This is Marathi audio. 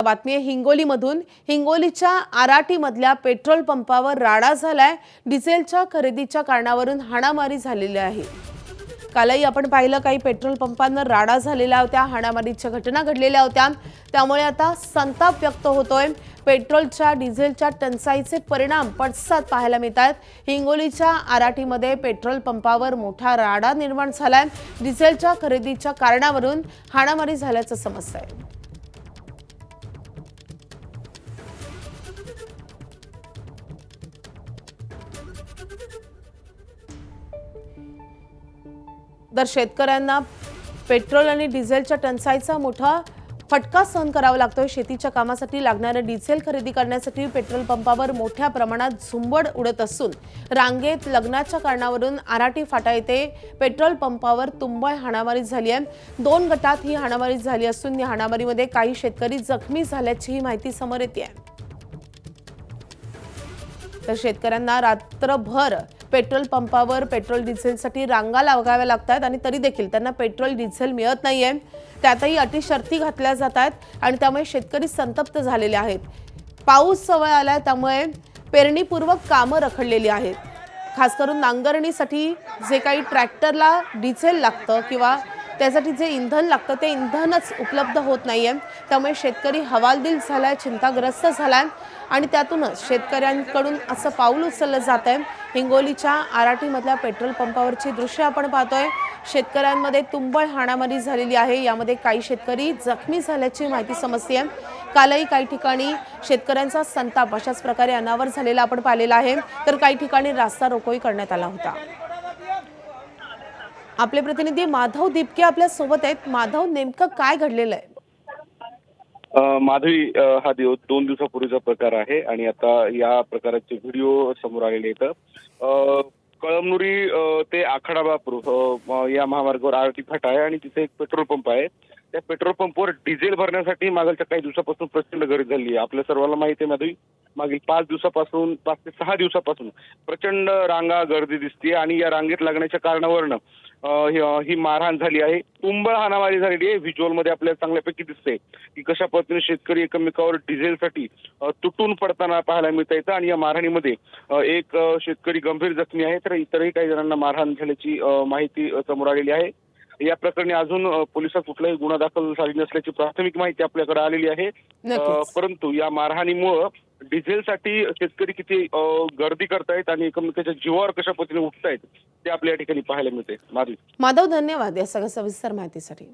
बातमी आहे हिंगोलीमधून। हिंगोलीच्या आराटीमधल्या पेट्रोल पंपावर राडा झालाय। डिझेलच्या खरेदीच्या कारणावरून हाणामारी झालेली आहे। कालही आपण पाहिलं काही पेट्रोल पंपांवर राडा झालेला होता, हाणामारीच्या घटना घडलेल्या होत्या। त्यामुळे आता संताप व्यक्त होतोय। पेट्रोलच्या डिझेलच्या टंचाईचे परिणाम पडसाद पाहायला मिळतात। हिंगोलीच्या आराटीमध्ये पेट्रोल पंपावर मोठा राडा निर्माण झालाय। डिझेलच्या खरेदीच्या कारणावरून हाणामारी झाल्याचं समजतंय। तर शेतकऱ्यांना पेट्रोल आणि डिझेलच्या टंचाईचा मोठा फटका सहन करावा लागतोय। शेतीच्या कामासाठी लागणारे डिझेल खरेदी करण्यासाठी पेट्रोल पंपावर मोठ्या प्रमाणात झुंबड उडत असून रांगेत लग्नाच्या कारणावरून आराटी फाटा येथे पेट्रोल पंपावर तुंबळ हाणामारी झाली आहे। 2 गटात ही हाणामारी झाली असून या हाणामारीमध्ये काही शेतकरी जखमी झाल्याची माहिती समोर येते आहे। तर शेतकऱ्यांना रात्रभर पेट्रोल पंपावर पेट्रोल डिझेलसाठी रांगा लागाव्या लागतात आणि तरी देखील त्यांना पेट्रोल डिझेल मिळत नाहीये। त्यातही अटी शर्ती घातल्या जातात आणि त्यामुळे शेतकरी संतप्त झालेले आहेत। पाऊस जवळ आलाय त्यामुळे पेरणीपूर्वक कामं रखडलेली आहेत। खास करून नांगरणीसाठी जे काही ट्रॅक्टरला डिझेल लागतं किंवा त्यासाठी जे इंधन लागतं ते इंधनच उपलब्ध होत नाहीये। त्यामुळे शेतकरी हवालदिल झालाय, चिंताग्रस्त झालाय आणि त्यातूनच शेतकऱ्यांकडून असं पाऊल उचललं जातंय। हिंगोलीच्या आराटीमधल्या पेट्रोल पंपावरची दृश्य आपण पाहतोय। शेतकऱ्यांमध्ये तुंबळ हाणामारी झालेली आहे। यामध्ये काही शेतकरी जखमी झाल्याची माहिती समजते। कालही काही ठिकाणी शेतकऱ्यांचा संताप अशाच प्रकारे अनावर झालेला आपण पाहिलेला आहे। तर काही ठिकाणी रास्ता रोकोही करण्यात आला होता। आपले प्रतिनिधी माधव दिपके आपल्या सोबत आहेत। माधव, नेमकं काय घडलेलं आहे? माधवी, हा 2 दिवसापूर्वीचा प्रकार आहे आणि आता या प्रकाराचे व्हिडिओ समोर आलेले आहेत। कळमनुरी ते आखाडा बापूर या महामार्गावर आरटी फाटा आहे आणि तिथे एक पेट्रोल पंप आहे। त्या पेट्रोल पंपवर डिझेल भरण्यासाठी मागच्या काही दिवसापासून प्रचंड गर्दी झाली आहे। आपल्या सर्वांना माहिती आहे माधवी, मागील 5 ते 6 दिवसापासून प्रचंड रांगा गर्दी दिसते आणि या रांगेत लागण्याच्या कारणावरनं ही मारहाण झाली आहे। तुंबळ हाणामारी झालेली आहे। व्हिज्युअलमध्ये आपल्याला चांगल्यापैकी दिसतंय की कशा पद्धतीने शेतकरी एकमेकावर डिझेलसाठी तुटून पडताना पाहायला मिळत आहेत आणि या मारहाणीमध्ये एक शेतकरी गंभीर जखमी आहे, तर इतरही काही जणांना मारहाण झाल्याची माहिती समोर आलेली आहे। या प्रकरणी अजून पोलिसात कुठलाही गुन्हा दाखल झाली नसल्याची प्राथमिक माहिती आपल्याकडे आलेली आहे। परंतु या मारहाणीमुळे डिझेलसाठी शेतकरी किती गर्दी करतायत आणि एकमेकांच्या जीवावर कशा पद्धतीने उठतायत ते आपल्या या ठिकाणी पाहायला मिळते। माधव, धन्यवाद या सगळ्या सविस्तर माहितीसाठी।